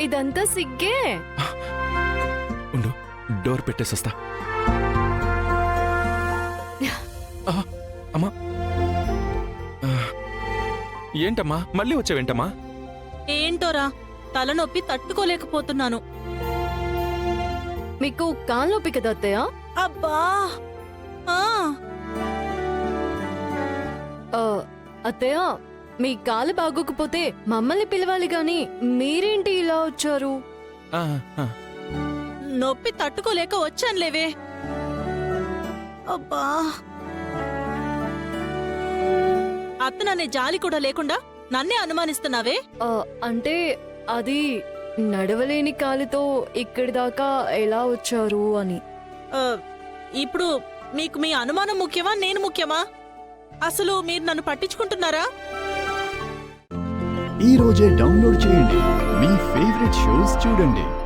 ఇదంతా సిగ్గే. ఉండు, డోర్ పెట్టేసొస్తా. అమ్మా, ఏంటమ్మా మళ్ళీ వచ్చావేంటమ్మా? ఏంటోరా, తలనొప్పి తట్టుకోలేకపోతున్నాను. మీకు కాలు నొప్పి కదా అత్తయ్య? అబ్బా ఆ, అత్తయ్య, మీ కాలు బాగోకపోతే మమ్మల్ని పిలవాలి గాని మీరేంటి ఇలా వచ్చారు? ఆ, ఆ. నొప్పి తట్టుకోలేక వచ్చానులేవే. అబ్బా, అత్తననే జాలి కూడా లేకుండా నన్నే అనుమానిస్తున్నావే. అంటే అది నడవలేని కాలుతో ఇక్కడి దాకా ఎలా వచ్చారు అని. ఆ, ఇప్పుడు మీకు మీ అనుమానం ముఖ్యమా, నేను ముఖ్యమా? అసలు మీరు నన్ను పట్టించుకుంటున్నారా? ఈ రోజే డౌన్లోడ్ చేయండి, మీ ఫేవరెట్ షోస్ చూడండి.